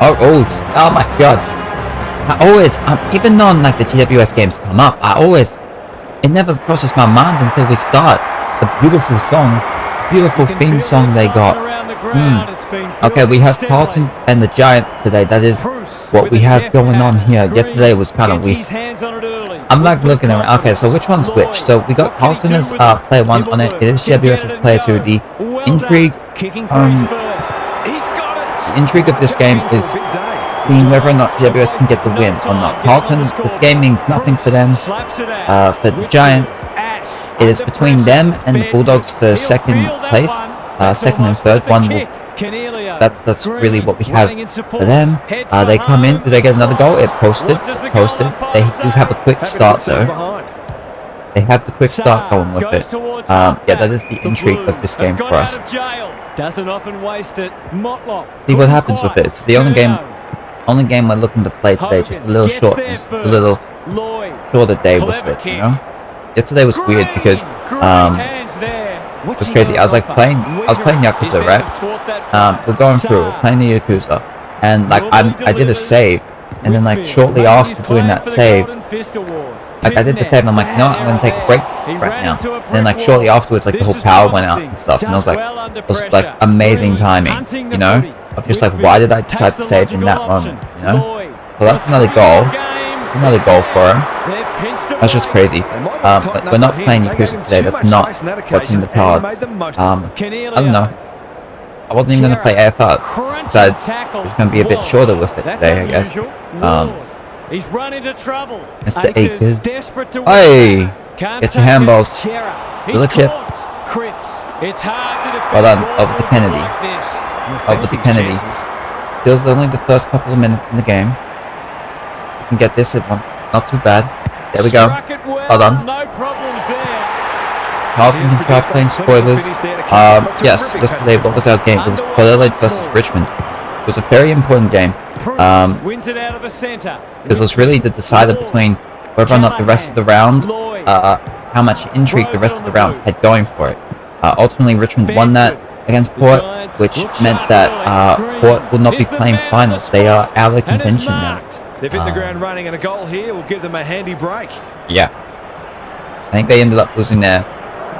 Oh my god. I always, even on like the GWS games come up, it never crosses my mind until we start. The beautiful song, beautiful theme song they got. Okay, we have Carlton and the Giants today. That is what we have going on here. Yesterday was kind of weak. I'm like looking around. Okay, so which one's which? So we got Carlton as player 1 on it. It is GWS as player 2. The intrigue of this game is seeing whether or not GWS can get the win or not. Carlton, this game means nothing for them. For the Giants, it is between them and the Bulldogs for second place, second and third. That's really what we have for them. They come in. Do they get another goal? It posted. They do have a quick start though. They have the quick start going with it. Yeah, that is the intrigue of this game for us. See what happens with it. It's the only game we're looking to play today. Just a little short, just a little shorter day with it. You know. Yesterday was weird because it was crazy. I was playing Yakuza, right? We're going through. We're playing the Yakuza, and like I did a save, and then like shortly after doing that save. Like I did the save and I'm like, no, I'm gonna take a break right now. And then like shortly afterwards, like the whole power went out and stuff, and I was like amazing timing, you know? I'm just like, why did I decide to save in that moment, you know? Well, that's another goal for him. That's just crazy. But we're not playing Yakuza today. That's not what's in the cards. I don't know. I wasn't even gonna play AFL. So it's gonna be a bit shorter with it today, I guess. He's run into trouble. Mr. Akers. Hey! Get your handballs. Little chip. Well done. Over to Kennedy. Over to Kennedy. Still only the first couple of minutes in the game. We can get this at one. Not too bad. There we go. Well done. Carlton can try playing spoilers. Yes, yesterday, what was our game? It was Port Adelaide versus Richmond. It was a very important game. Wins it out of the centre. Because it was really the decider between whether or not the rest of the round, how much intrigue the rest of the round had going for it. Ultimately, Richmond won that against Port, which meant that Port will not be playing finals. They are out of contention now. They've hit the ground running, and a goal here will give them a handy break. Yeah. I think they ended up losing their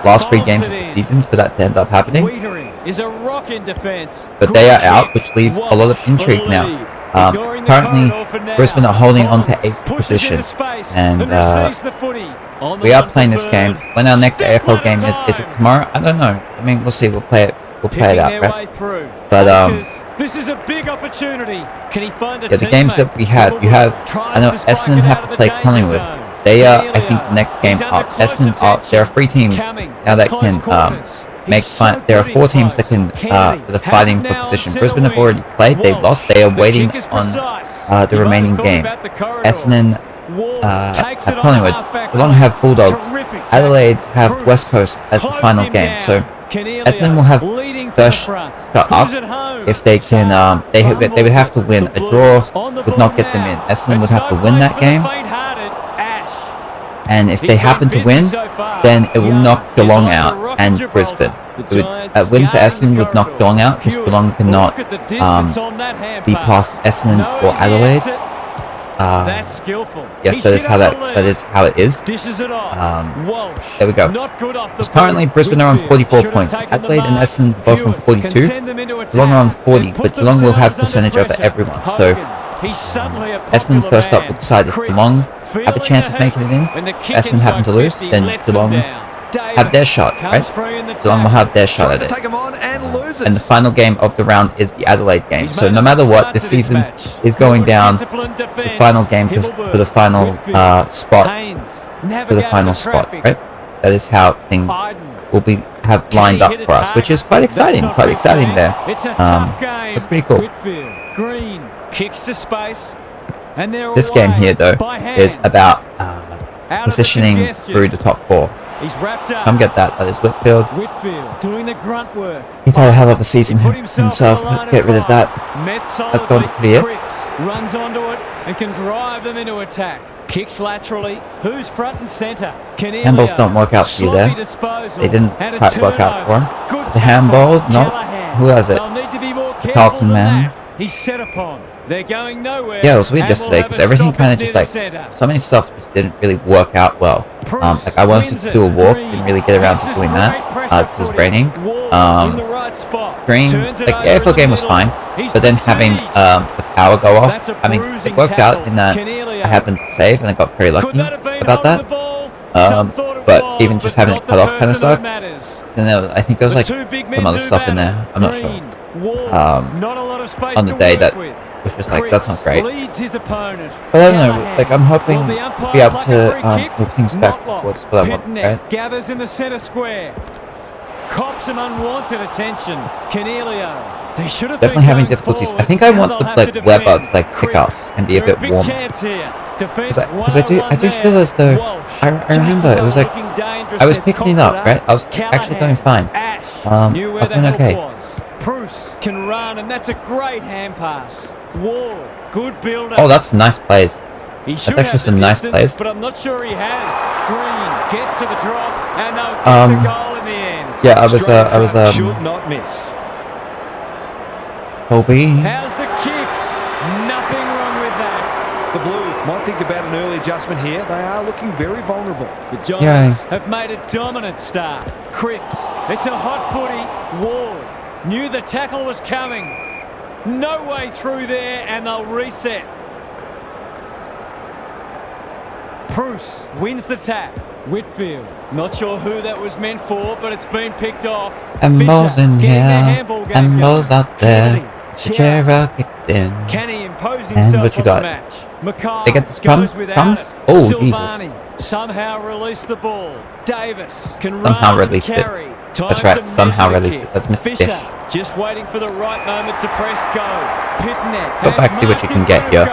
last 3 games of the season for that to end up happening. But they are out, which leaves a lot of intrigue now. Currently, Brisbane are holding on to 8th position, and we are playing this game. When our next AFL game is it tomorrow? I don't know. I mean, we'll see. We'll play it out, right? But this is a big opportunity. Can he find a the games that we have, I know Essendon have to play Collingwood. They are, I think, the next game up. Essendon are. There are 3 teams now that can there are 4 teams that can that are fighting for position. Brisbane have already played. They've lost. They are waiting on the remaining games. Essendon have Collingwood. Geelong have Bulldogs. Adelaide have West Coast as the final game. So Essendon will have first shot up if they can. They would have to win. A draw would not get them in. Essendon would have to win that game. And if they happen to win, then it will knock Geelong out and Brisbane. A win for Essendon would knock Geelong out because Geelong cannot be past Essendon or Adelaide. Yes, that is how it is. There we go. Because currently Brisbane are on 44 points. Adelaide and Essendon both on 42. Geelong are on 40, but Geelong will have percentage over everyone. So Essendon first up will decide if Geelong have a chance of making it in. Essendon happen to lose, then Geelong have their shot, right? Geelong will have their shot at it. And the final game of the round is the Adelaide game. So no matter what, this season is going down the final game for the final spot. For the final spot, right? That is how things will have lined up for us, which is quite exciting there. That's pretty cool. This game here, though, is about positioning through the top 4. Come get that. That is Whitfield. Doing the grunt work. He's had a hell of a season himself. Get rid of that. That's going to be it. Runs onto it and can drive them into attack. Kicks laterally. Who's front and centre? Handballs don't work out for you there. They didn't quite work out for him. The handball, no. Who has it? The Carlton man. He's set upon. They're going nowhere. Yeah, it was weird And yesterday we'll because have a everything kind of stoppage just near like the centre. so many stuff just didn't really work out well. Like I wanted to do a walk, didn't really get around to doing that because it was raining. Green, like the AFL game was fine, but then having the power go off, I mean, it worked out in that I happened to save and I got very lucky about that. But even just having it cut off kind of sucked. Then I think there was like some other stuff in there. I'm not sure. On the day that was just like, that's not great. But I don't know, like I'm hoping to be able to move things back towards what I want, right? Gathers in the centre square. Cops some unwanted attention. Canelio. They should have definitely having difficulties. I think I want the like weather to like pick up and be a bit warmer. Because I do feel as though I remember it was like I was picking it up, right? I was actually going fine. I was doing okay. Bruce can run, and that's a great hand pass. Wall, good build-up. Oh, that's nice plays. That's actually some nice plays. But I'm not sure he has. Green gets to the drop, and they'll get the goal in the end. Yeah, I was should not miss. Colby. How's the kick? Nothing wrong with that. The Blues might think about an early adjustment here. They are looking very vulnerable. The Giants have made a dominant start. Cripps, it's a hot footy. Ward knew the tackle was coming. No way through there, and they'll reset. Bruce wins the tap. Whitfield, not sure who that was meant for, but it's been picked off. And balls in here, and balls out there. Chera kicked in. Kenny impose himself and what you got? on the match. Mackay They get the crumbs? crumbs? Oh, Silvani Jesus. somehow release the ball. Davis can Somehow run released it. carry. That's right, somehow released it. That's Mr. Fisher Fish. just waiting for the right moment to press go. Pitnet. Let's go back, see what you can get here.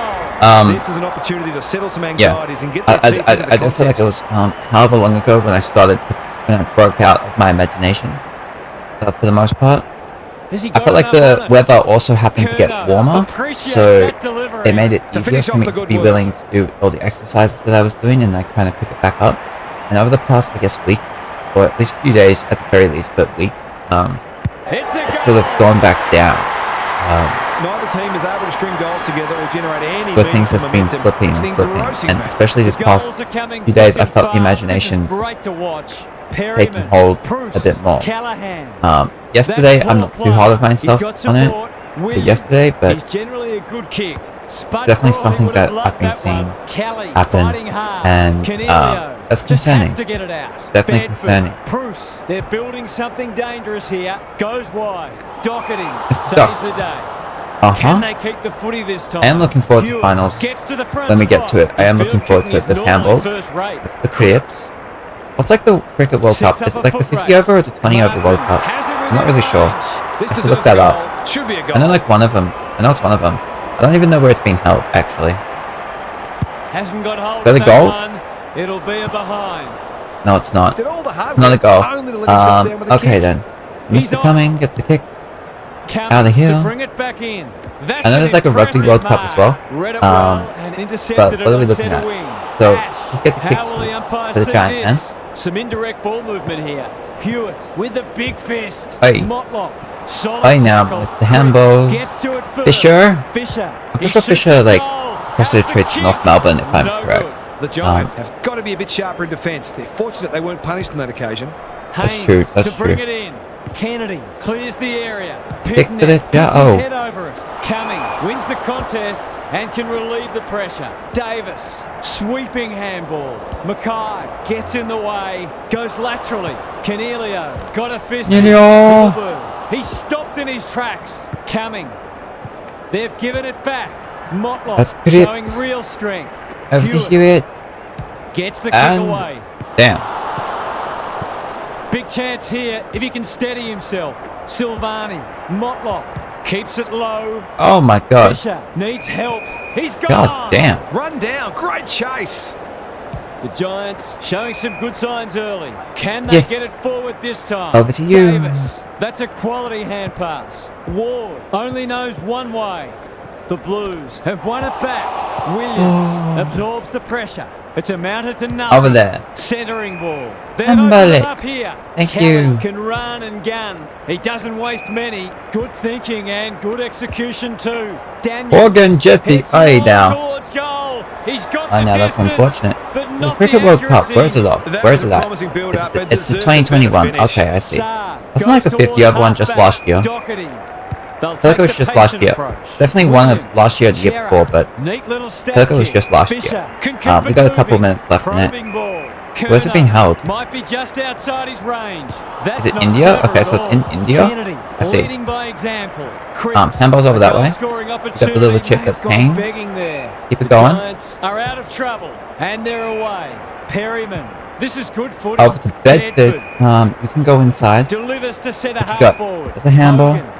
This is an opportunity to settle some anxieties and get their teeth into the I don't feel like it was however long ago when I broke out of my imaginations. For the most part, I felt like the weather also happened to get warmer, so it made it easier for me to be willing to do all the exercises that I was doing and like kind of pick it back up. And over the past, I guess, week, or at least few days at the very least, but week, it's sort of gone back down. Neither team is able to string goals together or generate any where things have been slipping and slipping, and especially this past few days, I felt the imaginations taking hold a bit more. Yesterday, I'm not too hard of myself on it, but definitely something that I've been seeing happen, and that's concerning. Definitely concerning. Bruce, they're building something dangerous here. Goes wide. Docketing saves the day. Can they keep the footy this time? I am looking forward to finals when we get to it. I am looking forward to it. There's handballs. It's the Crips. What's like the Cricket World Cup? Is it like the 50 over or the 20 over World Cup? I'm not really sure. I have to look that up. I know like one of them. I know it's one of them. I don't even know where it's being held, actually. Hasn't got hold of that goal? One. It'll be a behind. No, it's not. Not a goal. Okay then. Mr. Cumming, get the kick out of here. Bring it back in. I know there's like a Rugby World Cup as well. But what are we looking at? So, let's get the kicks for the Giant man. Some indirect ball movement here. Hewitt with the big fist. Hey. Motlop. Hey now, Mr. Handball. Fisher. I'm pretty sure Fisher like concentrated from North Melbourne, if I'm correct. The Giants have got to be a bit sharper in defence. They're fortunate they weren't punished on that occasion. That's true. That's true. Bring it in. Kennedy clears the area. Pick for the head over it. Cumming wins the contest and can relieve the pressure. Davis, sweeping handball. Mackay gets in the way, goes laterally. Canelio got a fist. He's stopped in his tracks. Cumming. They've given it back. Motlop showing real strength. Over to Hewitt. Gets the kick away. Damn. Big chance here if he can steady himself. Silvani, Motlop keeps it low. Oh my God. Fisher needs help. He's gone. God damn. Run down. Great chase. The Giants showing some good signs early. Can they get it forward this time? Over to you. Davis. That's a quality hand pass. Ward only knows one way. The Blues have won it back. Williams absorbs the pressure. It's amounted to nothing. Over there. Centering ball. They've Handball opened it. it up here. Thank Kelly you. can run and gun. He doesn't waste many. Good thinking and good execution too. Daniel Morgan Jesse. hits Oh, long down. towards goal. He's got I the know, that's distance, unfortunate. but The not Cricket the World Cup, accuracy. where's it off? That Where's was it a at? promising build-up and It's the deserved a better 2021. finish. Okay, I see. Saad Wasn't goes like the 50 towards other one just halfback. last year? Doherty. They'll I feel like it was take the just last patient year. approach. Definitely one of Williams, last year or the year Shearer, before, but neat little I step feel like it was kick. just last Fisher year. can keep We it got a couple moving. minutes left in it. Probing ball. Where's it being held? Might be just outside his range. That's Is it not India? clever Okay, at so it's all. in India? Kennedy I see. leading by example. Cripps, handball's over that way. goal-scoring Got the opportunity. little chip that's They've gone Haynes. begging there. Keep it The going. Giants are out of trouble and they're away. Perryman. This is good footy. Over to Bedford. You can go inside. Delivers to centre What you half got? forward. There's a handball. Hogan.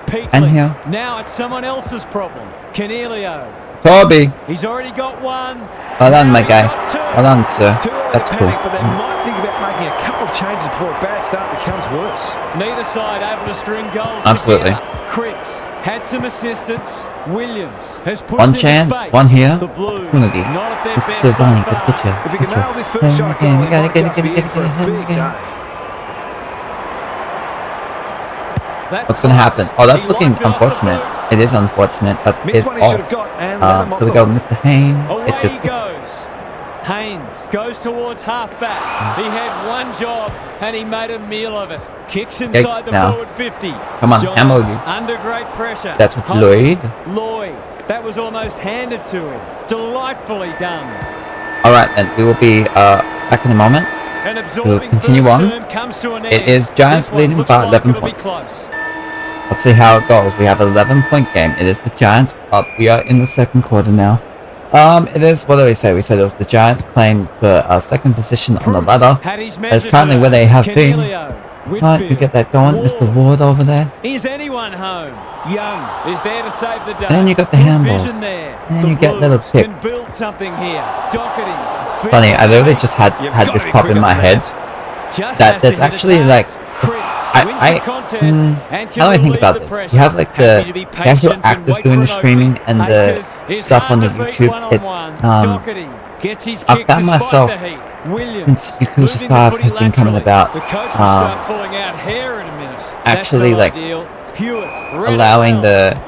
Peatley. And here. Now it's someone else's problem. Canelio. Toby. He's already got one. Well done, Now my he's guy. got two. Well done, sir. Too early That's to cool. panic, but they might think about making a couple of changes before a bad start becomes worse. Neither side able to string goals Absolutely. together. Cripps had some assistance. Williams has pushed One into chance, space. one here. The Blues Opportunity. not at their Mr. best Silvani, so get a far. picture. If he can nail this first Again, shot, again, goal, we he gotta might get just it, be get in it, for a get it, big get it. day. That's What's gonna close. happen? Oh, that's He looking locked it off the unfortunate. boot. It is unfortunate. That Missed is one he should off. have got and let him off So we the go hook. Mr. Haynes. Away Get he the goes. Haynes goes towards halfback. He had one job and he made a meal of it. Kicks inside the now. forward 50. Come on, Giants hammer you. under great pressure. That's with Hogan. Lloyd. Lloyd. That was almost handed to him. Delightfully done. Alright then, we will be back in a moment. And absorbing continue first on. term comes to an end. It is Giants This one leading looks by like 11 it'll be points. close. Let's see how it goes. We have an 11-point game. It is the Giants up. We are in the second quarter now. It is, what do we say? We said it was the Giants playing for second position on the ladder. Had his That's measure currently today. where they have been. Canelio, Right, we Whitfield, get that going. Ward. Mr. Ward over there. Is anyone home? Young is there to save the day. And then you got the Good handballs. vision there. And The you get Blues little can kicks. build something here. Doherty. Funny, I literally just had You've had got this to be pop quick in on my that. head. Just That has there's to hit actually it like Cripps wins the contest and can how do I think relieve about the this? pressure. You have like Happy to the be actual patient and actors wait doing for the an streaming opening. and the Akers is stuff on hard the to beat YouTube. one-on-one. Doherty gets his I kick found despite myself the heat. Williams since Yakuza moving the 5 footy has been coming laterally. about, The coach will start pulling out hair in a minute. actually, That's like, not ideal. Hewitt, read it allowing well. the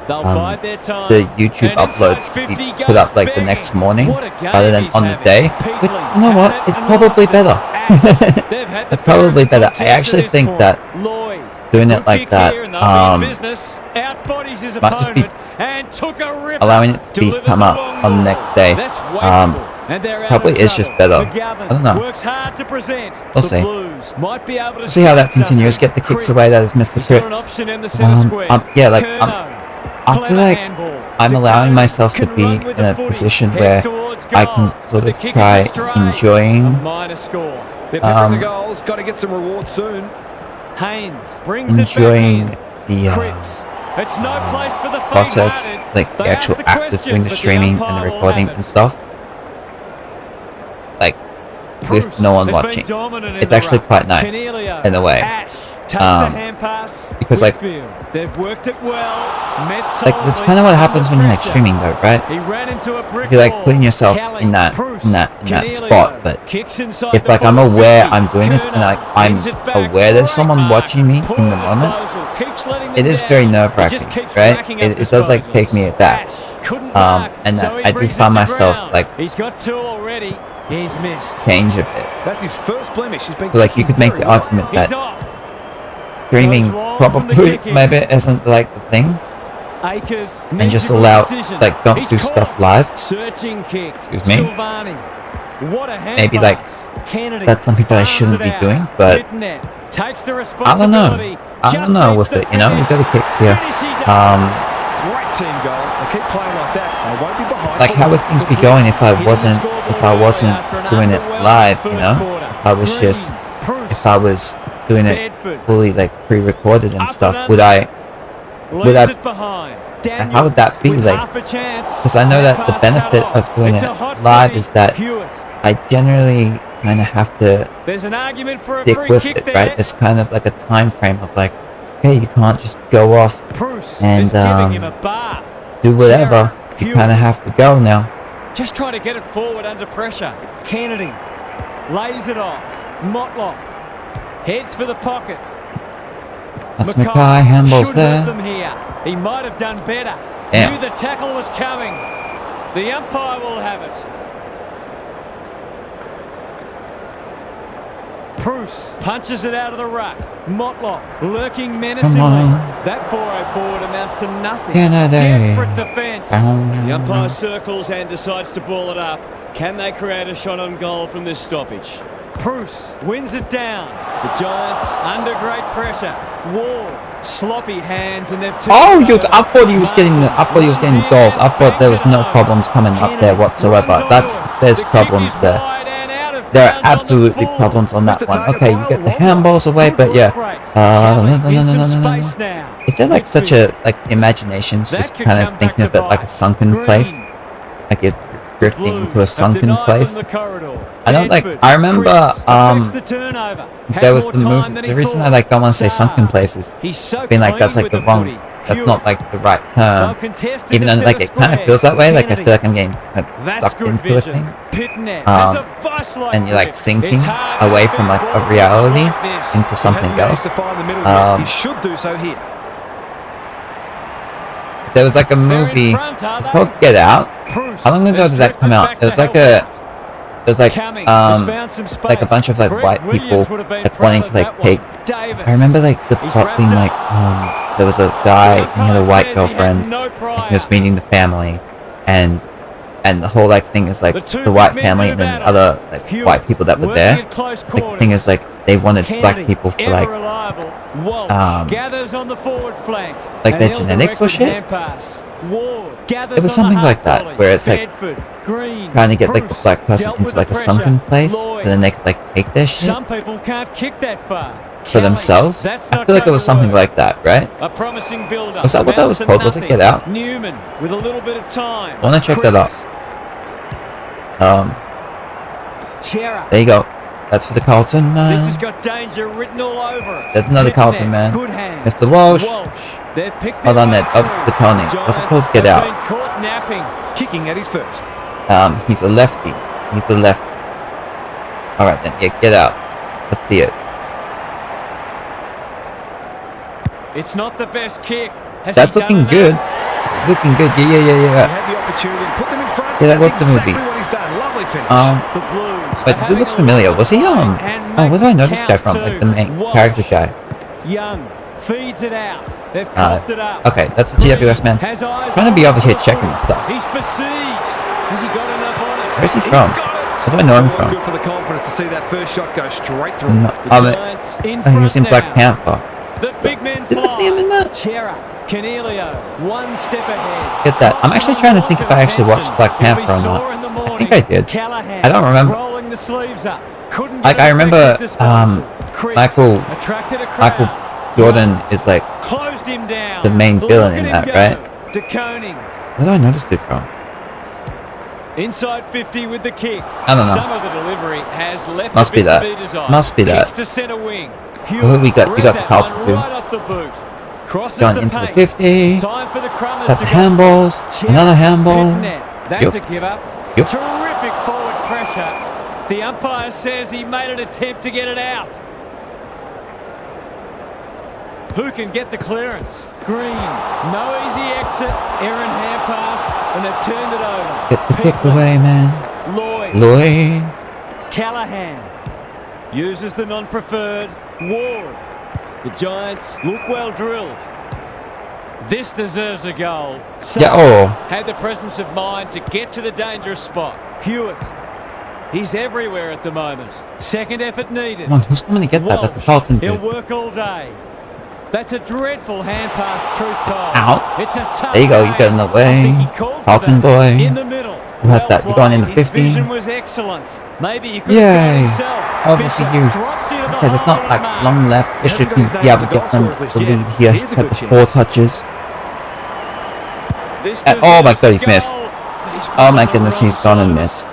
They'll bide their time. the YouTube And inside uploads to be 50 put up goes like the begging. next morning What a game rather than he's on the having. day. Peatley Which, you know what? had it It's and probably lost it. better. They've had the It's probably better. I contest actually to this think point. that Lloyd, doing good it like kick that, here and they'll be in business. Outbodies his might just be opponent and took a ripper. allowing it to be Delivers come a up long on the ball. next day, That's wasteful. And they're out probably of is just trouble. better. McGovern I don't know. Works hard to present. We'll The see. Blues might be able to We'll see how that start continues. something. Get the kicks Cripps. away. That is Mr. He's got an Cripps. option in the center square. Yeah, like Curnow. I feel Clever like handball. I'm The allowing Giants myself to can be run in with the a footy. position Heads where towards I goal. can sort The of kick is try astray. enjoying. A minor score. They're picking the goals. Got to get some reward soon. Haynes brings enjoying it back in. the Cripps. It's no place for the process, faint-hearted. like the They actual ask the actors question, doing the but streaming and umpire the will recording have and it. stuff, like with no one Bruce has watching. been dominant in It's the actually ruck. quite nice Cornelio, in a way. Ash takes the hand pass. because, like- Whitfield. They've worked it well. Met Like that's solidly kind of what under happens when you're like pressure. streaming, though, right? He ran into a brick You're like wall. putting yourself Kelly, in that Bruce, Cornelio, spot, but kicks inside if the like I'm forward aware 50. I'm doing this and like I'm Wins it back. aware there's someone Great watching me mark. in the Poor moment, disposal. Keeps letting it them is down. very He nerve-wracking, just keeps right? racking up It does like disposals. take me aback. Ash couldn't mark, And so he I do brings it find to myself ground. like He's got two already. He's missed. change a bit. That's his first blemish. He's been So like you could make the very well. argument He's that off. streaming Goes long from the probably kick-in. maybe isn't like the thing, Akers and just allow like don't do stuff live. Searching kick. Excuse me? Silvani. What a hand Maybe, pass. like, Kennedy that's something that I farms shouldn't it be out. doing, but Midnet takes the I don't know. responsibility. I Just don't know needs with to it, you know. finish. We've got the kicks here. Finish he does. Great team goal. They keep playing like that. They won't be behind. Like how would things be going if I wasn't doing it live, you know? If I was just if I was doing it fully like pre-recorded and stuff, would I Leaves I- it behind. how would that be, With like, half a chance. because I know that the Pass benefit cut of off. doing It's it a hot live footy. is that Hewitt. I generally kind of have to There's an argument for a stick free with kick it, there. right? It's kind of like a time frame of like, okay, you can't just go off Bruce and, is giving him a bath. do whatever. You Hewitt. kind of have to go now. Just trying to get it forward under pressure. Kennedy lays it off. Motlop heads for the pocket. That's Mackay, handballs there. Them here. He might have done better. Damn. Knew the tackle was coming. The umpire will have it. Bruce punches it out of the ruck. Motlop lurking menacingly. That 4-0 forward amounts to nothing. Desperate defence. The umpire circles and decides to ball it up. Can they create a shot on goal from this stoppage? Bruce wins it down. The Giants under great pressure. Ward, sloppy hands, and they've turned I thought he was getting goals. I thought there was no problems coming up there whatsoever. There's problems there. There are absolutely problems on that one. Okay, you get the handballs away, but yeah. No. Is there like such a imagination's just kind of thinking of it like a sunken place? Like you're drifting into a sunken place? I don't I remember there was the movie. The reason I don't want to say sunken places being that's like the wrong, that's not the right term, even though it kind of feels that way. I feel like I'm getting sucked into a thing, and you're sinking away from a reality into something else. He should do so here. There was a movie called Get Out. How long ago did that come out? It was a bunch of white people wanting to take. I remember the plot being there was a guy and he had a white girlfriend and he was meeting the family, and the whole thing is the white family and then the other white people that were there. The thing is they wanted black people for their genetics or shit. It was something like that, where it's trying to get the black person into a sunken place so then they could take their shit Some people can't kick that far. for themselves. I feel like it was something like that, right? A promising build-up. Was that what that was called? Was it Get Out? Newman with a little bit of time. I want to check that out. There you go. That's for the Carlton. This has got danger written all over it. There's another Carlton man. Mr. Walsh. Hold on, Ned. Over to the Coney. What's it called? Get Out. Kicking at his first. He's a lefty. Alright then. Yeah, Get Out. Let's see it. It's not the best kick. That's looking good. It's looking good. Yeah. Had the opportunity to put them in front. Yeah, that was the movie. Exactly what he's done. Lovely finish. Wait, does it look familiar? Was he where do I know this guy from? The main character guy. Young feeds it out. They've coughed it up. Okay, that's a GWS man. Trying to be over here checking this stuff. He's besieged. Has he got enough on it? Where's he from? Where do I know him from? Good for the confidence to see that first shot go straight through. He was in Black Panther. The big men Didn't see him in that. Cornelio, one step ahead. Get that. I'm actually trying to think if I actually watched Black Panther or not. I think I did. I don't remember. I remember Michael Jordan is the main villain in that, right? Where do I know this dude from? Inside 50 with the kick. I don't know. Some of the delivery has left Must be that. Must be that. To center wing. Who we got? We got the Carlton too. Going into the 50. That's handballs. Another handball. That's a give up. Terrific forward pressure. The umpire says he made an attempt to get it out. Who can get the clearance? Green. No easy exit. Aaron hand pass, and they've turned it over. Get the kick away, man. Lloyd. Callahan uses the non-preferred. Ward. The Giants look well drilled. This deserves a goal. Had the presence of mind to get to the dangerous spot. Hewitt. He's everywhere at the moment. Second effort needed. Come on, who's coming to get that? That's the Carlton dude. He'll work all day. That's a dreadful hand pass, truth told. Out. It's a tough there you go. You got in the way. Carlton boy. In the middle. Who has that? You're going in the 50. His vision was excellent. Maybe he could Yay. have Over to you. Okay, there's not long left. Fisher can be able to get them the lead here. He's had the 4 touches. Oh my god, he's missed. Oh my goodness, he's gone and missed.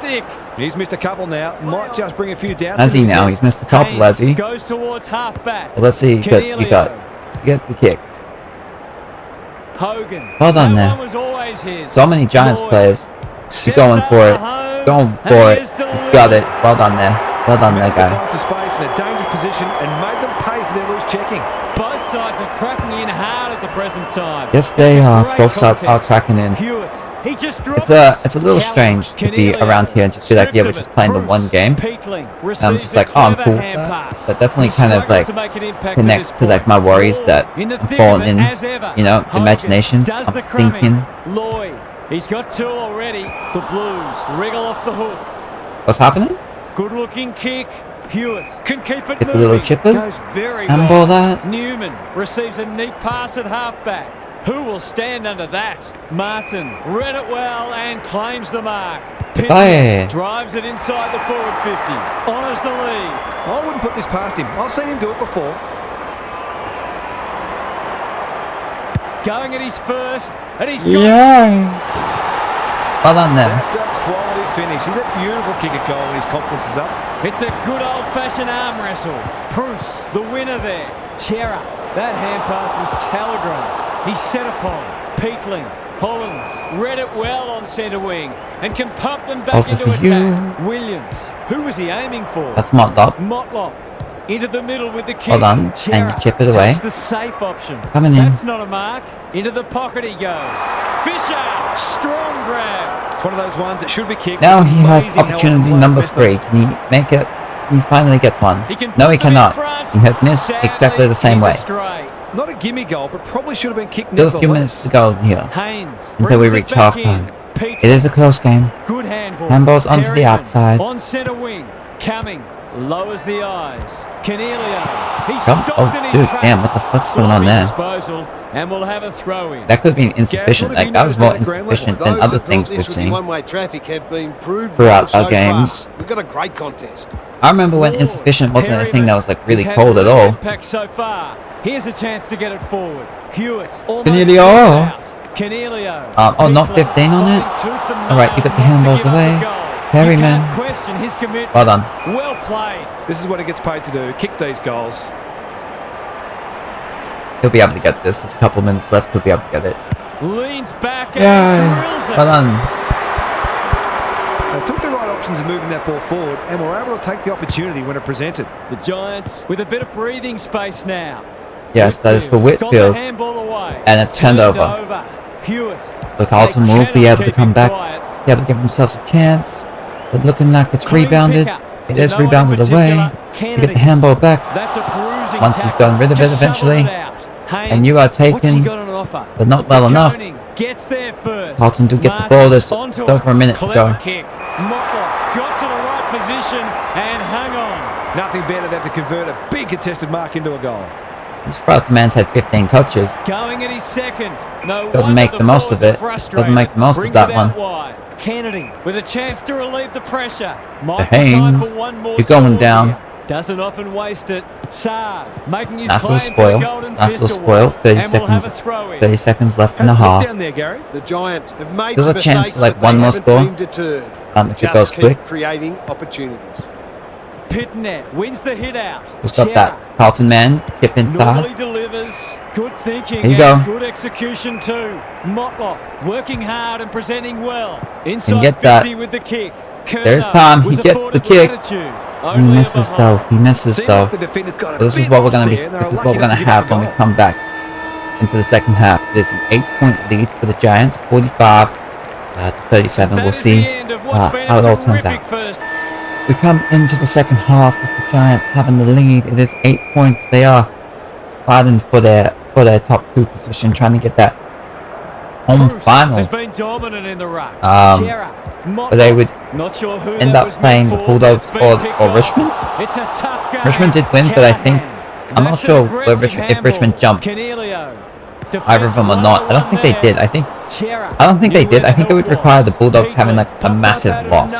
He's missed a couple now. Might just bring a few down. Has he now? He's missed a couple, has he? Goes towards half back. Well, let's see. You got the kicks. Hogan. Hold on there. So many Giants players You're going for it. Going for it. You got it. Well done there. Well done there, guy. Space in a dangerous position and made them pay for their loose checking. Both sides are cracking in hard at the present time. Yes, they are. Both sides are cracking in. He just It's a little strange to be around here and just be like, yeah, we're just playing the one game. And I'm just like, oh, I'm cool with that. But definitely kind of like connects to like my worries that I'm falling in, you know, imaginations. I'm thinking. Lloyd, he's got 2 already. The Blues wriggle off the hook. What's happening? Good looking kick. Hewitt can keep it Get the moving. little chippers. Goes very Handball well. that. Newman receives a neat pass at halfback. Who will stand under that? Martin read it well and claims the mark. Goodbye. Drives it inside the forward 50. Honours the lead. I wouldn't put this past him. I've seen him do it before. Going at his first, and he's got Well done there. That's a quality finish. He's a beautiful kick at goal when his confidence is up. It's a good old-fashioned arm wrestle. Bruce, the winner there. Chera, that hand pass was telegraphed. He's set upon. Peatling, Collins, read it well on centre wing and can pump them back Over into for attack. you. Williams, who was he aiming for? That's Motlop. Motlop into the middle with the kick. Hold on, and you chip it away. That's the safe option. Coming in. That's not a mark. Into the pocket he goes. Fisher, strong grab. It's one of those ones that should be kicked. Now It's he has amazing how opportunity often number players 3. miss them. Can he make it? Can he finally get one? Can No, he put them in cannot. front. He has missed Sadly, exactly the same he's way. astray. Not a gimme goal, but probably should have been kicked Still a few nevertheless. minutes to go here Haynes until we brings reach it back halftime. in. Peatling. It is a close game. Good handball. Handballs onto the Perryman outside. On centre wing. Cumming lowers the eyes. Cornelio. He's Come- stopped oh, in his dude, tracks. damn, what the fuck's going on there? Disposal, and we'll have a throw in. That could have been insufficient. Like that was more insufficient than other things we've seen One-way traffic have been proved throughout so our games. far. We've got a great contest. I remember when insufficient wasn't anything that was like really He's had cold at little all. impact so far. Here's a chance to get it forward. Hewitt. Cornelio. Cornelio. Oh, not 15 on it? Alright, you got the handballs away. Perryman. Question his commitment. Well done. Well played. This is what he gets paid to do, kick these goals. He'll be able to get this. There's a couple minutes left. He'll be able to get it. Leans back and Yeah. drills it. Well done. They took the right options in moving that ball forward and were able to take the opportunity when it presented. The Giants with a bit of breathing space now. Yes, that is for Got Whitfield. the handball away. And it's turned over. Hewitt. So Carlton They will be cannot able to keep come him back. quiet. Be able to give themselves a chance. But looking like it's Clean rebounded. pickup. It To is no one in rebounded away. particular. You get Kennedy. the handball back. That's a bruising Once you've tackle. gotten rid of it Just eventually. shoveled it out. Haynes, And you are what's he taken, got on offer? but not well enough. Koenig gets there first. Carlton do get the Martin ball. There's onto still it. for a minute to Clever go. Kick. Motlop got to the right position and hung on. Nothing better than to convert a big contested mark into a goal. I'm surprised the man's had 15 touches. Going at his second. No Doesn't wonder make the most of forwards are it. frustrated. Doesn't make the most of Brings that it out one. wide. Kennedy with a chance to relieve the pressure. The Might be time Haynes. for one more You're going sword down. here. Doesn't often waste it. Saad making his Nice little claim for spoil. the golden Nice little fist spoil. award. 30 And we'll have seconds. a throw in. 30 seconds left in the How's it look half. down there, Gary? The Giants have made Still some a chance mistakes, for, like, but they one more haven't score. been deterred. If it Just goes keep quick. creating opportunities. Pitnet wins the hit out. Who's got Chera that? Carlton man. Tip normally inside. delivers. Good thinking There you and go. good execution too. Motlop working hard and presenting well. Inside get that. 50 with the kick. There's Kerno time. He was gets afforded the kick. latitude. He Only misses a though. behind. He misses Seems though. like the defender's got a So this is bit what we're gonna lost be. there, and This they're is what we're lucky gonna to give have up a when we goal. come back into the second half. There's an 8-point lead for the Giants, 45 to 37. That We'll is see the end of what's been how a it all turns terrific out. first. We come into the second half with the Giants having the lead. It is 8 points. They are fighting for their top 2 position, trying to get that home Bruce final. has been dominant in the ruck. Um, Chera, But they would not sure who end that up was playing the meant for, Bulldogs but it's been or picked off. Richmond. It's a tough game. Richmond did win, but I think I'm not That's sure an where aggressive if Richmond handball. jumped Cornelio. either of them or not. I don't think they did. I don't think they did. I think it would require the Bulldogs having like a massive loss.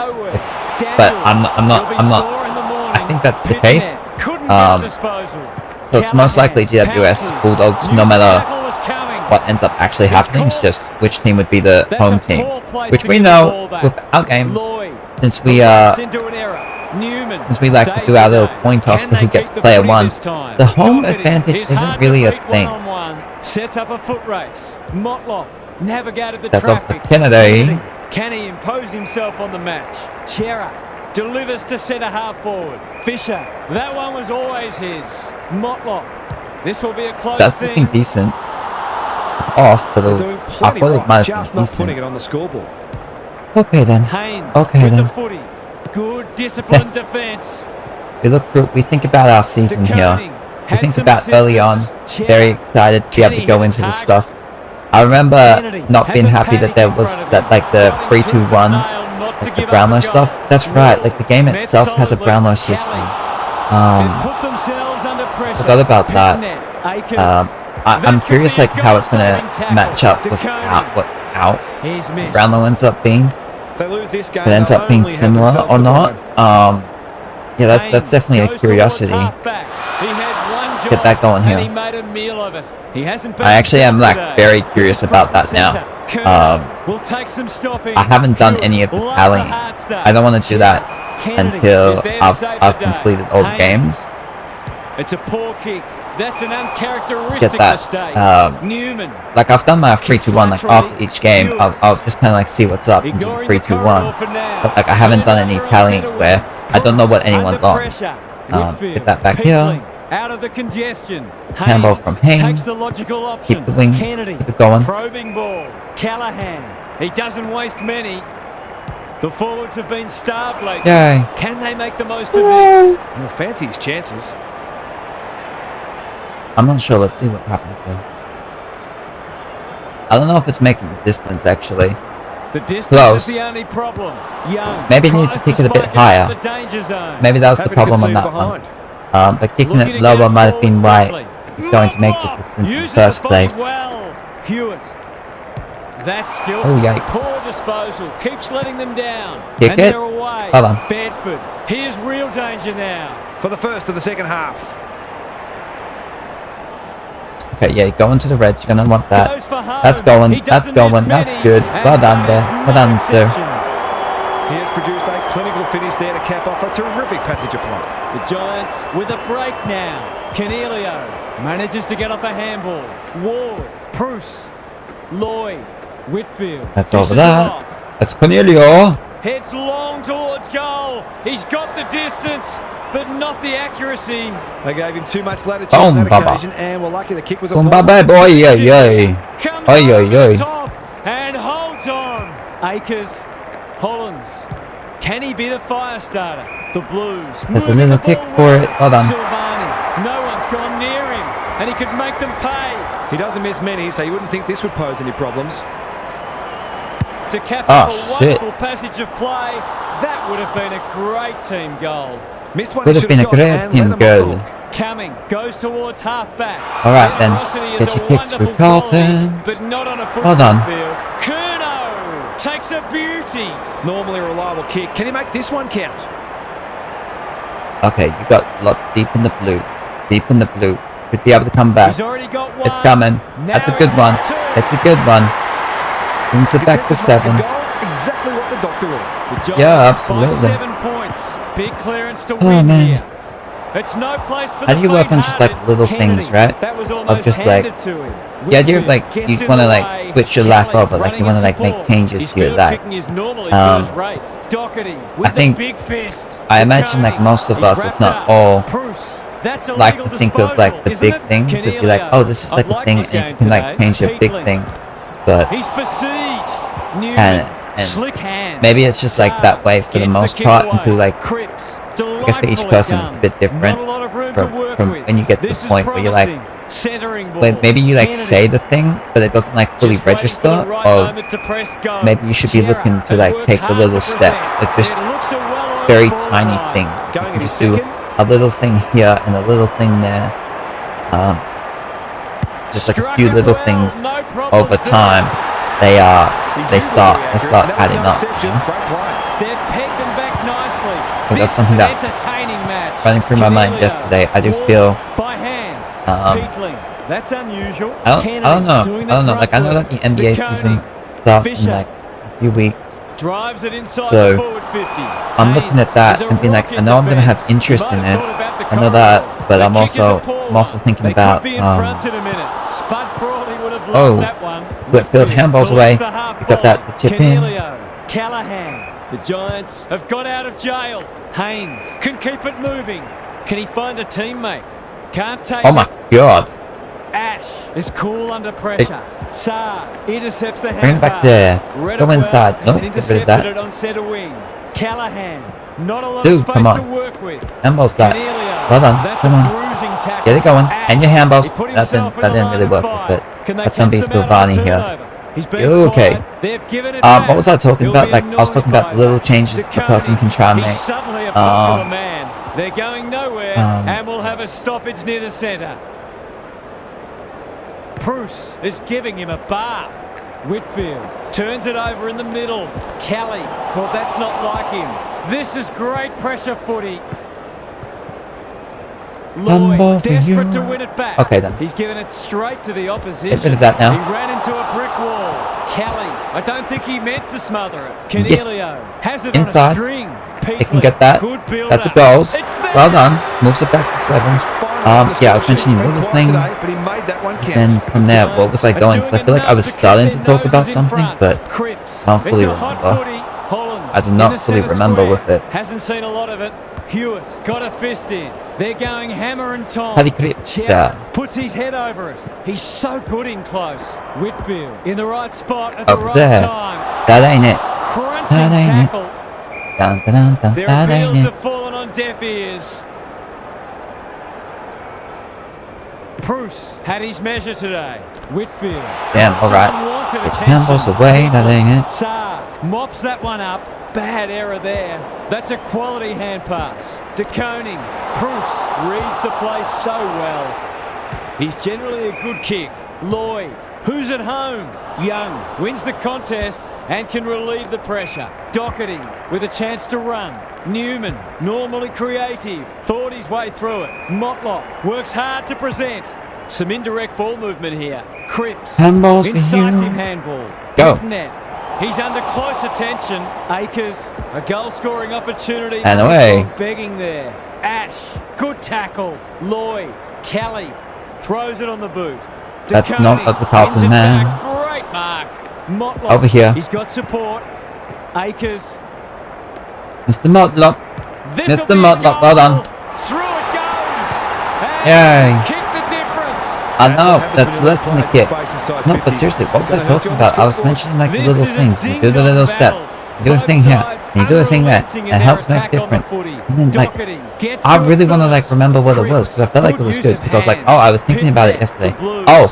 But I'm not. I think that's the case. So it's most likely GWS Bulldogs, no matter what ends up actually happening. It's just which team would be the home team, which we know with our games, since we like to do our little coin toss for who gets player one. The home advantage isn't really a thing. Sets up a foot race. Motlop navigated the That's off traffic. the Kennedy. Can he impose himself on the match? Chera delivers to centre half forward. Fisher, that one was always his. Motlock, this will be a close That's looking decent. It's off, but They're doing I plenty thought it right, might have just been not putting decent. it on the scoreboard. Okay then. Haynes Okay with then. the footy. Good disciplined defence. We think about our season here. We think about early on, very excited to be able to go into this stuff. I remember not being happy that there was that like the 3-2-1, like the Brownlow stuff. That's right, like the game itself has a Brownlow system. Forgot about that. I'm curious like how it's gonna match up without what Brownlow ends up being. If they lose this game, If it ends they'll up being only have similar themselves or to not. blame. Yeah, that's definitely a curiosity. Get that going here. I actually am like very curious about that now. I haven't done any of the tallying. I don't want to do that until I've completed all the games. It's a poor kick. That's an uncharacteristic Get that. mistake. Newman. Like I've done my 3-2-1 like after each game. I'll just kind of like see what's up and do the 3-2-1. But like I haven't done any tallying where I don't know what anyone's on. Get that back here. Out of the congestion. Handball from Haynes. Takes the logical option. Keep the wing. Kennedy. Keep it going. Probing ball. Callahan. He doesn't waste many. The forwards have been starved lately. Yay. Can they make the most of this? He'll fancy his chances. I'm not sure. Let's see what happens here. I don't know if it's making the distance actually. The distance Close. is the only problem. Young Maybe it needs to tries kick it a bit spike out of higher. the danger zone. Maybe that was the Happy to problem on concede that one. behind. But kicking Looking it to lower get might have been forward right. quickly. It's going to make the distance in the Using first the body place. well. Hewitt. That's skillful. Oh, yikes. Poor disposal. Keeps letting them down. Kick and it. they're away. Hold on. Bedford. Here's real danger now. For the first of the second half. Okay, yeah, going to the reds. You're gonna want that. Goes for home. That's going. He That's doesn't going. miss That's many. good. And Well done there. has Well done, no sir. exception. He has produced a clinical finish there to cap off a terrific passage of play. The Giants with a break now. Canelio manages to get off a handball. Ward, Bruce, Lloyd, Whitfield. That's dishes over it that. off. That's Cornelio. Heads long towards goal. He's got the distance, but not the accuracy. They gave him too much latitude Boom, on that baba. occasion, and were lucky the kick was a Boom, bye bye, boy. Yeah, yeah. Comes Oi, over oi, the oi. top and holds on. Akers, Hollins. Can he be the fire starter? The Blues. There's a moving little the kick ball for well. it. Well done. Silvani. No one's gone near him, and he could make them pay. He doesn't miss many, so you wouldn't think this would pose any problems. To cap Oh, off a shit. wonderful passage of play, that would have been a great team goal. Missed one. Would he have been a should great got and team let him off goal. the hook. Cumming goes towards half-back. All right, then. Generosity is Get a your kicks wonderful with Carlton. quality, but not on a Well done. football field. Curnow takes a beauty. Normally a reliable kick. Can he make this one count? Okay, you got locked deep in the blue. Deep in the blue. Could be able to come back. He's already got one. It's coming. That's a good one. It's a good one. Brings it back to 7. Exactly what the doctor ordered. The Giants Yeah, by absolutely. 7 points. Big clearance to Oh, win man. here. It's no place for How the do you work on just like faint-hearted. little Kennedy, things, right? That was Of almost just like handed to him. the idea of Whitfield like gets you in want to the like way. switch your life Kelly over, like you running want to in like make support. changes His to your field life. kicking is normally Um, first rate. Doherty with I think- the big fist. I imagine like most of He's us, if wrapped not up. all, Bruce, that's a like legal to think of like the disposal, big isn't it? things. If you're like, Canelio. oh, this is like I'd a thing, this and you game can like today. change your big Peatling. thing. But He's besieged. Newman. and Slick hands. maybe it's just like that way for the Gets most kick part away. until like Cripps, I guess for each delightfully person done. it's a bit different Not a lot of room to work from with. when you get to This the is point where you're like, promising. Centering ball. wait, maybe you like Kennedy. say the thing, but it doesn't like fully Just waiting for register. the right Or moment to press go. maybe you should be Shearer looking to has like worked take the hard little to steps, possess. like just It looks a well-oiled very ball tiny line. things. You Going can in just his do second. a little thing here and a little thing there. Just like a Struck few it little well, things no problems over there. time. They start adding up. You Interception, know? great play. They've pegged them back nicely. But that's This something is an that's entertaining match. running through my mind Canelio, yesterday. I do Ward feel by hand. Peatling. That's unusual. I don't Kennedy know. doing I the don't know. grunt Like I know work. that the NBA Ducati, season starts in Fisher. like a few weeks. Drives it inside So, the forward 50. I'm looking at that and being like, I know I'm gonna have interest in it. I know that, but I'm also thinking about Spud Frawley would have loved oh, that one. Whitfield handballs away. Collects the half We got that volley. chip in. Canelio Callahan. The Giants have got out of jail. Haynes can keep it moving. Can he find a teammate? Can't take Oh my god. Ash is cool under pressure. Saar intercepts the Bring it back hand there. Read Go it well inside. and Nope, get rid of intercepted that. it on centre wing. Callahan, not a lot Dude, of space come on. to work with. Handballs that. Cornelio, Well done. that's Come a on. bruising tackle. Get it going. Ash, And your handballs. he put That himself in didn't the really line work of with fire. it. Can they That's gonna be catch them still out on Varney here. turnover? He's been You okay? quiet. They've given it What back. was I talking He'll about? be Like, I was talking annoyed about by little that. changes a person can try and He's make. suddenly a popular man. They're going nowhere and will have a stoppage near the centre. Bruce is giving him a bath. Whitfield turns it over in the middle. Kelly, well, that's not like him. This is great pressure footy. Lloyd, desperate to win it back. Okay, then. He's given it straight to the opposition. Get rid of that now. He ran into a brick wall. Kelly, I don't think he meant to smother it. Cornelio has it on a Inside. string. They can get that. Good build That's the up. goals. It's there. Well done. Moves it back to 7. Yeah, I was mentioning little things. But he made that one count. And from there, what was I going? Because I feel like I was starting to talk about something, but I don't fully remember. I do not fully remember with it. Hasn't seen a lot of it. Hewitt got a fist in. They're going hammer and tong. Paddy Cripps. Chera puts his head over it. He's so good in close. Whitfield in the right spot at the Up right there. time. That ain't it. Crunching That ain't it. tackle. Dun, dun, dun, dun, Their that appeals ain't have it. fallen on deaf ears. Bruce had his measure today. Whitfield. Damn, alright. Get your handballs away, that ain't it. Saar mops that one up. Bad error there. That's a quality hand pass. DeConing. Bruce reads the play so well. He's generally a good kick. Lloyd. Who's at home? Young wins the contest and can relieve the pressure. Doherty with a chance to run. Newman, normally creative, thought his way through it. Motlop works hard to present. Some indirect ball movement here. Cripps. Handballs for Incisive you. handball. Go. Net. He's under close attention. Akers, a goal-scoring opportunity. And away. Begging there. Ash, good tackle. Lloyd, Kelly, throws it on the boot. That's DeConing not, that's a Carlton wins it man. back. Great mark. Motlop. Over here. He's got support. Akers. Mr. Motlop. This'll Mr. be a Motlop, well done. goal. Through it goes. And Yay. kick the difference. I know, that's less than a kick. No, but seriously, what was I talking about? I was mentioning like the little things. You do the little steps. You do a thing here. And you do a thing there. It helps make it different. And then like, I really want to like remember what it was because I felt like it was good. Because I was like, oh, I was thinking about it yesterday. Oh,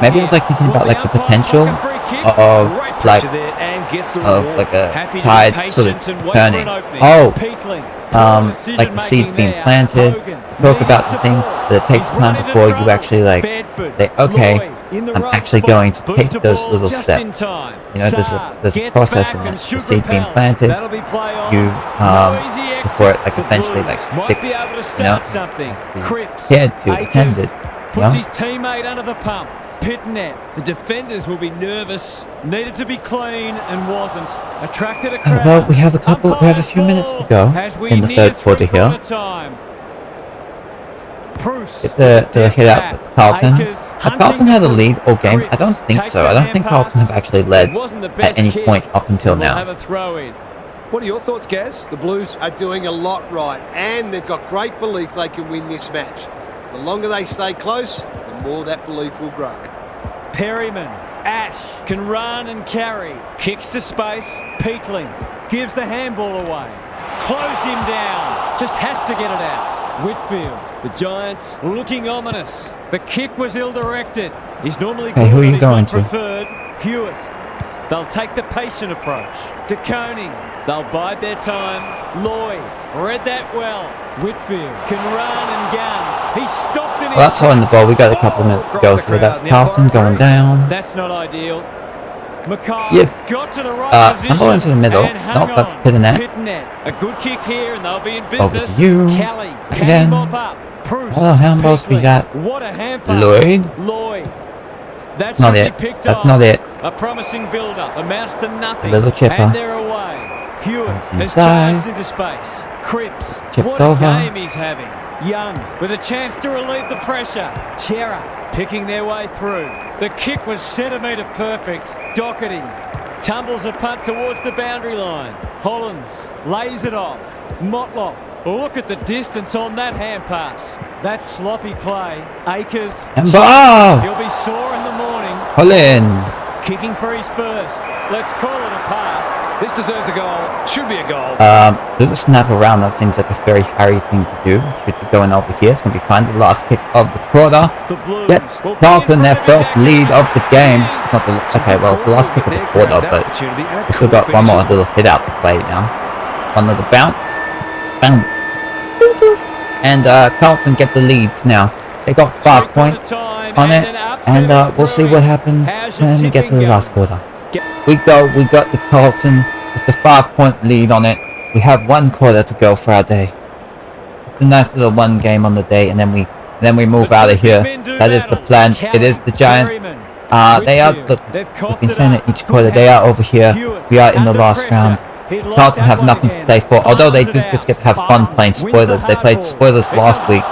maybe I was like thinking about like the potential of like a tide sort of turning. Oh, like the seeds being planted. Talk about the thing that it takes time before you actually like say, okay, I'm actually going to take those little steps. You know, there's a process in it. The seed being planted, you before it like eventually like sticks. You know, prepared to attend it. Puts his teammate under the pump. Pitnet. The defenders will be nervous. Needed to be clean and wasn't. Attracted a crowd. Well, we have a few minutes to go in the third quarter here. Get the hit out for Carlton. Have Carlton had a lead all game? I don't think so. I don't think Carlton have actually led at any point up until now. What are your thoughts, Gaz? The Blues are doing a lot right, and they've got great belief they can win this match. The longer they stay close, the more that belief will grow. Perryman. Ash can run and carry. Kicks to space. Peatling gives the handball away. Closed him down. Just had to get it out. Whitfield. The Giants looking ominous. The kick was ill-directed. He's normally Hey, who are you going to? preferred. Hewitt. They'll take the patient approach. DeConing. They'll bide their time. Lloyd. Read that well. Whitfield can run and gun. He's stopped in. Well, that's holding the ball. We got a couple of minutes to go through. That's Carlton going down. That's not ideal. Mackay Yes. got to the right position. I'm going to the middle. And hung Nope, that's on. Pitnet. Pitnet. A good kick here, and they'll be in Over business. to you. Kelly can Again. mop up. Bruce. Oh, handballs we Peatling. got. What a hand pass. Lloyd. That Not should it. be picked That's off. not it. A promising build-up amounts to nothing. A little chipper. And they're away. Hewitt has Inside. charged into space. Cripps. Chipped What a over. game he's having. Young with a chance to relieve the pressure. Chera picking their way through. The kick was centimetre perfect. Doherty Tumbles a punt towards the boundary line. Hollins lays it off. Motlop. Look at the distance on that hand pass. That's sloppy play. Akers. And He'll be sore in the morning. Hollins. Kicking for his first. Let's call it a pass. This deserves a goal. Should be a goal. There's a snap around. That seems like a very Harry thing to do. Should be going over here. It's going to be fine. The last kick of the quarter. The Blues Get Carlton their first lead of the game. It's not the, okay, well, it's the last kick of the quarter, but we still got one more little hit out to play now. One little bounce. Bang. And Carlton get the leads now. They got 5 points on it, and we'll see what happens when we get to the last quarter. We got the Carlton with the 5-point lead on it. We have 1 quarter to go for our day. It's a nice little 1 game on the day, and then we move out of here. That is the plan. It is the Giants. They are. Look, we've been saying it each quarter. They are over here. We are in the last round. Carlton have nothing to play for, although they do just get to have fun playing spoilers. They played spoilers last week,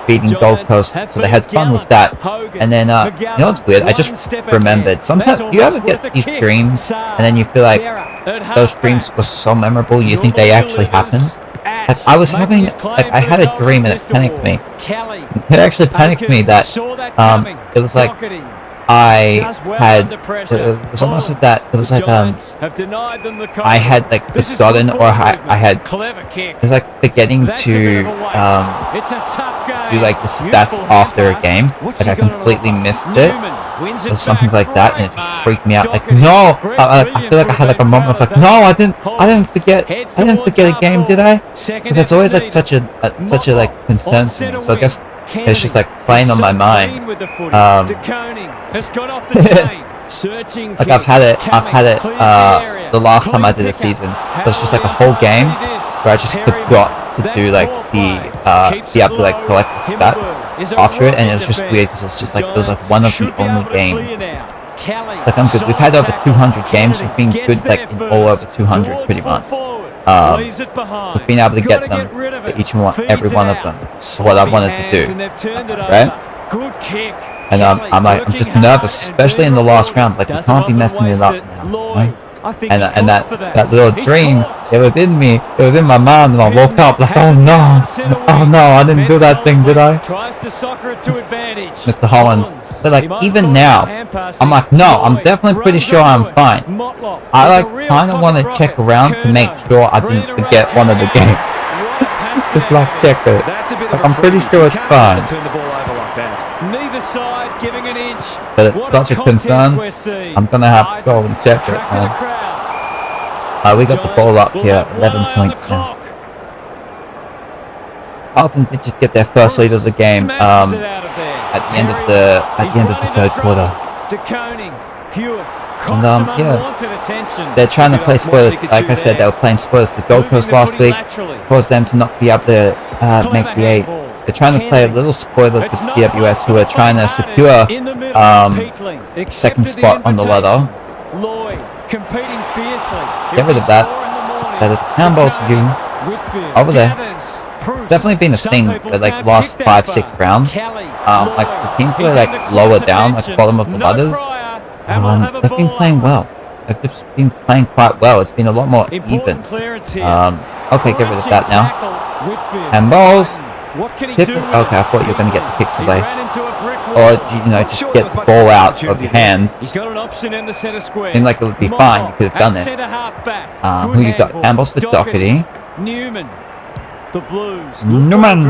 beating Gold Coast, so they had fun with that. And then, you know what's weird? I just remembered. Sometimes, do you ever get these dreams, and then you feel like those dreams were so memorable, you think they actually happened? Like, I was having, like, I had a dream and it panicked me. It actually panicked me that, it was like, I had, it was almost like that, it was like, I had, like, forgotten, or I had, it was like forgetting to, do, like, the stats after a game. Like, I completely missed it. It was something like that, and it just freaked me out. Like, no! I feel like I had, like, a moment of, like, no, I didn't forget a game, did I? Because it's always, like, such a, like, concern to me. So I guess it's just, like, playing on my mind. Like, I've had it, the last time I did a season. It was just, like, a whole game where I just forgot to do, like, be able to, like, collect the stats after it, and it was just weird because it was like one of the only games. Like, I'm good. We've had over 200 games. We've been good, like, in all over 200 pretty much. We've been able to get them for every one of them. For what I wanted to do, right? And I'm just nervous, especially in the last round. Like, we can't be messing it up now, right? And that little dream, it was in me, it was in my mind, and I woke up like, oh no, I didn't do that thing, did I? Mr. Hollins. But, like, even now, I'm like, no, I'm definitely pretty sure I'm fine. I, like, kind of want to check around to make sure I didn't forget one of the games. Just, like, check it. Like, I'm pretty sure it's fine. Neither side giving an inch. But it's such a concern. I'm gonna have to go and check it, man. We got the ball up here, 11 points now. Carlton did just get their first lead of the game at the end of the third quarter. And yeah, they're trying to play spoilers. Like I said, they were playing spoilers to Gold Coast last week, caused them to not be able to make the 8. They're trying to play a little spoiler to GWS, who are trying to secure second spot on the ladder. Get rid of that. That is handball to you over there. Definitely been a thing for, like, last 5-6 rounds. Like, the teams who are, like, lower down, like, bottom of the ladders, they've been playing well. They've just been playing quite well. It's been a lot more even. Okay, get rid of that now. Handballs. Tip. Okay, I thought you were going to get the kicks away. Or, you know, just get the ball out of your hands. He's got an option in the center square. Seemed like it would be fine. You could have done it. Who you got? Handballs for Doherty. Newman. The Blues. Newman.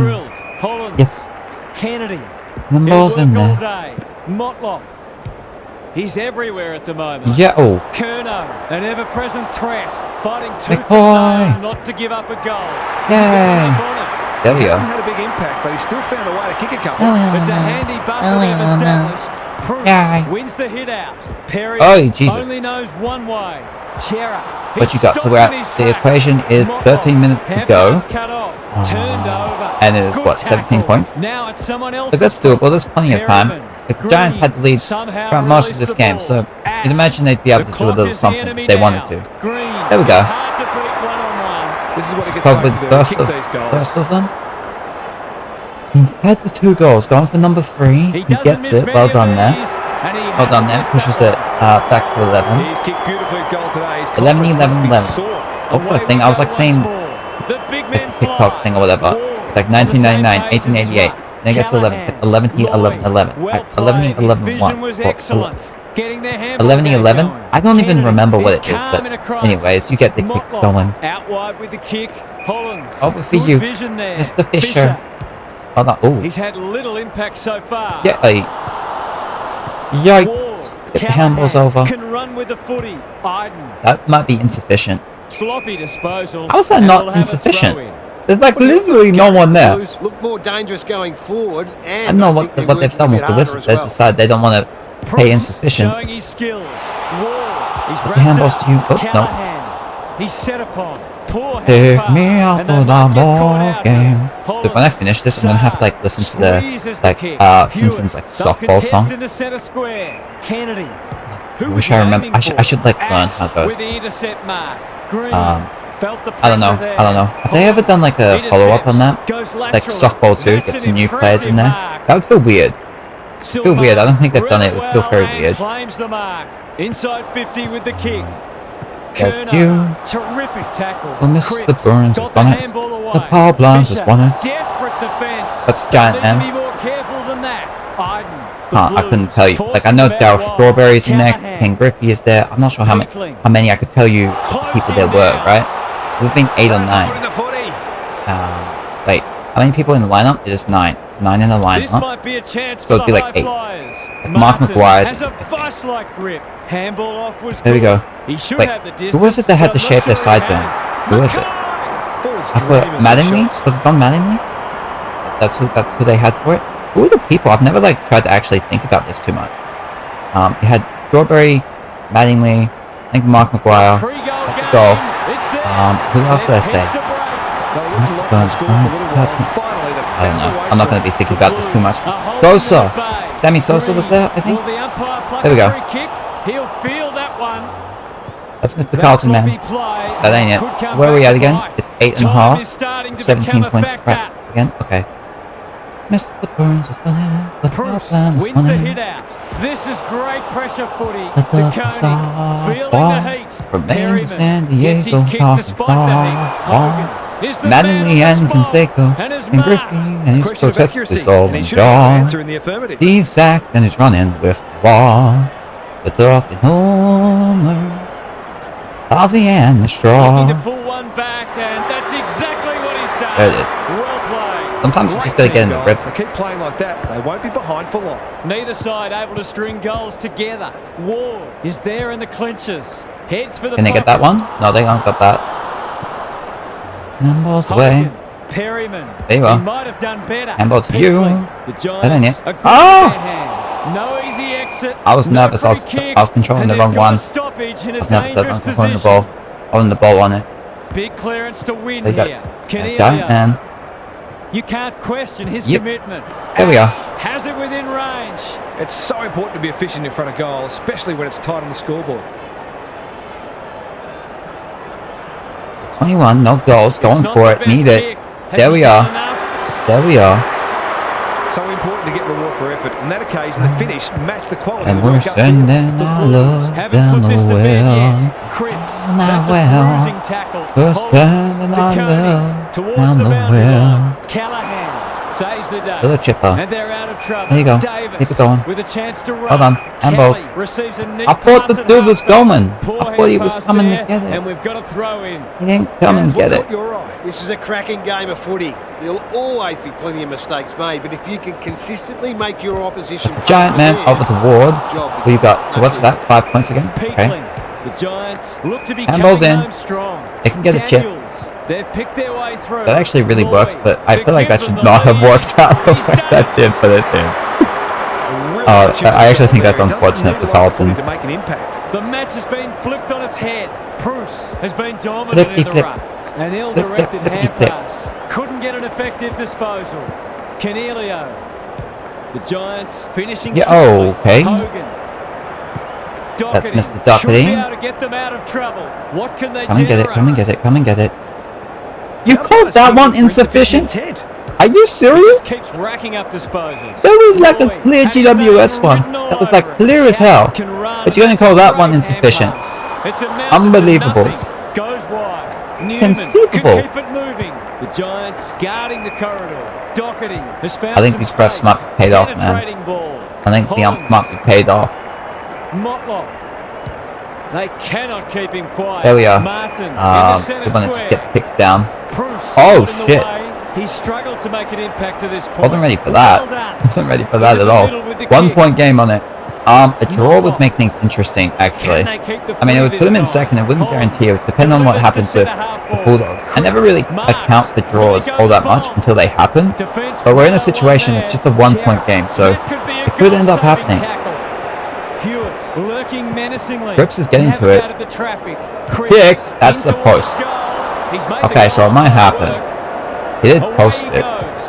Hollins. Yes. Kennedy. Handballs in there. Motlop. He's everywhere at the moment. Yeah. Oh. Curnow, an ever-present threat, fighting tooth and nail not to give up a goal. Yay. There we go. Had a big impact, but he still found a way to kick a couple. It's a handy buffer they've established. Proof wins the hit out. Perry only knows one way. Chera. What you got? So we're at, the equation is 13 minutes to go. And it is, what, 17 points? Now it's someone else. But that's doable. There's plenty of time. The Giants had the lead throughout most of this game, so you'd imagine they'd be able to do a little something if they wanted to. There we go. This is probably the first of them. He had the 2 goals, going for number 3. He gets it. Well done there. Hold on there. Pushes it back to 11. He's kicked beautifully at goal today. His 11, confidence 11, must be 11. sore. What was the thing? I was like saying the TikTok thing or whatever. It's like 1999, 1888. Then it gets to 11. 11 here, 11, 11. 11 11, 1. 11 11? I don't even remember what it is, but anyways, you get the kicks going. Out wide with the kick. Hollands. Over for you, Mr. Fisher. Hold on. Ooh. He's had little impact so far. Yeah, yikes. Get the handballs over. Can run with the footy. Iden. That might be insufficient. Sloppy disposal. How is that not insufficient? There's like literally no one there. Look more dangerous going forward. I don't know what they've done with the list. They decided they don't want to pay insufficient. Showing his skills. Put the handballs to you. Oh, no. He's set upon. Poor Take me out to the ball game. Look, when I finish this, I'm gonna have to like listen to the Simpsons like softball song. I wish I remember. I should like learn how it goes. I don't know. Have they ever done like a follow up on that? Like softball 2, get some new players in there. That would feel weird. Feel weird. I don't think they've done it. It would feel very weird. Inside 50 with the kick. Yes, you. Terrific tackle. Well, Mr. Burns has done it. The Power Blondes has won it. Desperate defense. That's giant M. Be more careful than that. I couldn't tell you. Like I know Daryl Strawberry's in there. Ken Griffey is there. I'm not sure how many I could tell you people there were. Right? We've been 8 or 9. Wait, how many people in the lineup? It is 9. It's 9 in the lineup. So it'd be like 8. Like Mark McGuire's. There we go. Wait, who was it that had to shave their sideburns? Who was it? I thought Mattingly? Was it Don Mattingly? That's who they had for it. Who are the people? I've never like tried to actually think about this too much. You had Strawberry, Mattingly, I think Mark McGuire. Goal. Who else did I say? Mr. Burns. I don't know. I'm not going to be thinking about this too much. Sosa. Sammy Sosa was there, I think. There we go. He'll feel that one. That's Mr. Carlton, man. That ain't it. Where are we at again? It's 8.5. 17 points. Right. Again? Okay. Mr. Burns has done it. The power plan has won it. This is great pressure footy. The softball remains in San Diego. Mattingly and Canseco and Griffey and his protest is all in John. Steve Saxon is running with the ball. The talking homer. Ozzy and the straw. To pull one back, and that's exactly what he's done. There it is. Well played. Sometimes you just gotta get in the rhythm. They keep playing like that, they won't be behind for long. Neither side able to string goals together. Ward is there in the clinches. Heads for the. Can they get that one? No, they don't got that. Handballs away. Perryman. There you are. He might have done better. Handball to you. The That ain't it. Giants. Oh! No easy exit. I was No nervous. I was free kick, controlling and the they've wrong got one. a stoppage in a I was nervous that I dangerous was controlling the position. ball. Holding the ball on it. Big clearance to win They got here. giant man. You can't question his Yep. commitment. There we are. Has it within range. It's so important to be efficient in front of goal, especially when it's tight on the scoreboard. 21, no goals. Going for it. Need it. There we are. There we are. So important to get reward for effort. On that occasion, the finish matched the quality. And of the we're World Cup. sending our love down the well. Cripps. Down That's the a well. bruising tackle. We're Holds sending the our Coney love towards down the the boundary well. line. Callahan saves the day. Little chipper. And they're out of trouble. There you go. Davis Keep it going. with a chance to run. Hold on. Handballs. Kelly receives a neat I thought the pass at dude was halfback. going. Poor I thought he head was pass coming to there, get it. And we've got a throw in. He didn't come and get it. You're right. This is a cracking game of footy. There'll always be plenty of mistakes made, but if you can consistently make your opposition... The giant man over the ward. Job. Who you got? So what's that? 5 points again? Okay. Peakling. The Giants look to be Handballs coming in. home strong. They can get a chip. Daniels, they've picked their way through. That actually really Lloyd, worked, but I feel like that gives should them not the have lead. worked out the He's way done that it. did, but it did. I actually think that's unfortunate for Carlton. To make an impact. The match has been flipped on its head. Bruce has been dominant in the Flip. ruck. An ill-directed Flip. hand pass. Couldn't get an effective disposal. Canelio. The Giants finishing Yeah, strongly. okay. Hogan. That's Doherty. Mr. Doherty. Should be able to get them out of trouble. What can they Come and get it, generate? come and get it, come and get it. You called that one insufficient? Are you serious? Keeps racking up disposals. There was like a clear GWS one. That was like clear as hell. But you're going to call that one insufficient. Unbelievable. Goes wide. Newman Conceivable. can keep it moving. The Giants guarding the corridor. Doherty has found I think some these refs space. might be paid off, man. Penetrating ball. I think the umps might be paid off. Motlop. They cannot keep him quiet. There we are. Martin in the We centre want to square. just get the kicks down. Bruce Oh, got in the shit. way. He struggled to make an impact to this point. Wasn't ready for that. Well done. Wasn't ready for that Into at the all. middle with the 1 kick. point game on it. A draw would make things interesting, actually. Can they keep the I mean, it would free put them in this time? second. It wouldn't Holmes guarantee it. It would depend on what delivers happens to with centre-half the forward. Bulldogs. I never really Marks. account for draws all that much until they happen. Defense But we're in a 1-on-1 situation, there. it's just a 1 point game, so That could be a it could end up goal-saving happening. tackle. Hewitt lurking menacingly. Cripps is getting to it. Out of the traffic. Cripps Kicks, that's a into post. goal. He's made the Okay, so it goal might happen. work. He did Away post he it. goes.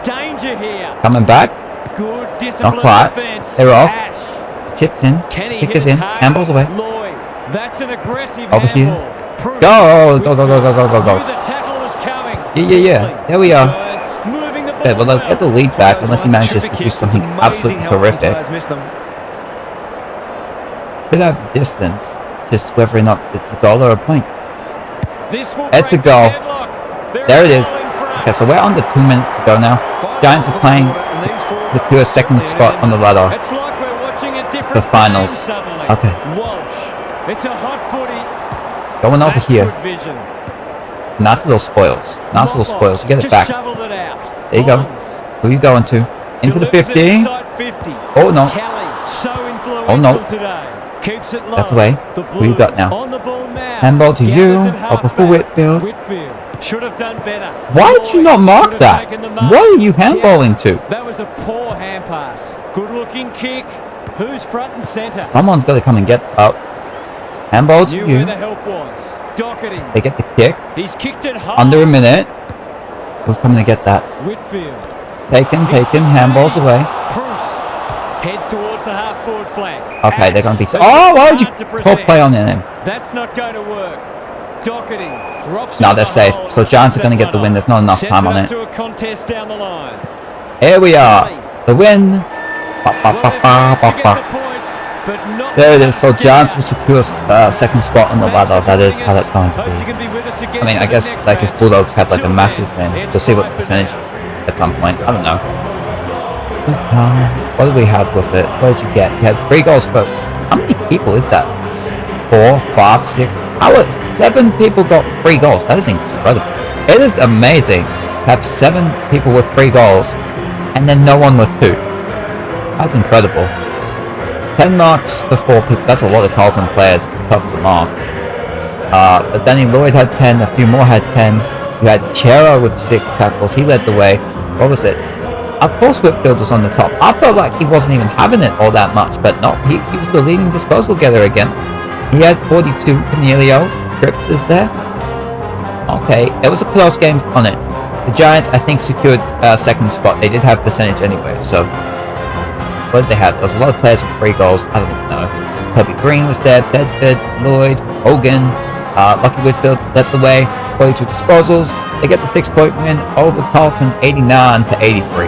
Danger here. Coming back. Good discipline Not quite. defense. They were off. Ash. Chipped in. Can he Kick hit is a in. target? Handballs away. Lloyd. That's an aggressive Over here. handball. Proof. Go, go, go, go, go, go, go, Knew go. the tackle was coming. Yeah. There we are. Giants moving the ball Yeah, well, they'll get the lead back Those unless he one manages tricky to do kicks, something it's amazing absolutely how often horrific. players miss them. Should have the distance, just whether or not it's a goal or a point. This will It's a break the goal. deadlock. They're There it a is. goal in front. Okay, so we're under 2 minutes to go now. Giants are playing to secure a second spot on the ladder. It's like we're watching a different The finals. game suddenly. Okay. Walsh. It's a hot footy. Going over That's here. good vision. Nice little spoils. Nice little spoils. You get it Just back. shoveled it out. There you go. Bonds Who are you going to? Into the delivers it 50. inside 50. Oh, no. Kelly, so influential Oh, no. today. Keeps it low. That's away. The Who you got Blues now? on the ball now. Handball to you. Gathers it Over for halfback. Whitfield. Whitfield should have done better. Why did you not Lloyd mark should have that? taken the mark. What are you handballing to? That was a poor hand pass. Good looking kick. Who's front and centre? Someone's got to come and get up. Handball to Knew where you. the help was. Doherty. They get the kick. He's kicked it hard. Under a minute. Who's coming to get that? Whitfield. Taken. Handballs away. Bruce heads towards the half forward flank. Okay, they're going to be... Ash, Oh, why would you hard to call present. play on him? That's not going to work. Doherty drops. No, it they're on safe. hold. So Giants are Sets going to get the one win. up. There's not enough Sets time on up it. to a contest down the line. Here we are. The win. Ba, ba, Well, ba, they've ba, managed to ba, get ba. the points, but not There it enough is. So to get Giants out. will secure second spot on the ladder. That is how that's going to Hope you be. can be with us again I mean, I for the guess next like if match. Bulldogs have like a Till massive then, win, it's we'll see what the time for percentage now. is at some point. I don't know. What did we have with it? What did you get? You had 3 goals for... How many people is that? 4, 5, 6... How are 7 people got 3 goals? That is incredible. It is amazing to have 7 people with 3 goals and then no one with 2. That's incredible. 10 marks for 4 people. That's a lot of Carlton players above the mark. But Danny Lloyd had 10. A few more had 10. You had Chera with 6 tackles. He led the way. What was it? Of course Whitfield was on the top. I felt like he wasn't even having it all that much, but no, he was the leading disposal getter again. He had 42. Cornelio. Cripps is there. Okay, it was a close game on it. The Giants, I think, secured second spot. They did have percentage anyway, so... What did they have? There was a lot of players with 3 goals. I don't even know. Toby Green was there. Bedford, Lloyd, Hogan, Lucky Whitfield led the way. 42 disposals. They get the 6-point win over Carlton, 89 to 83.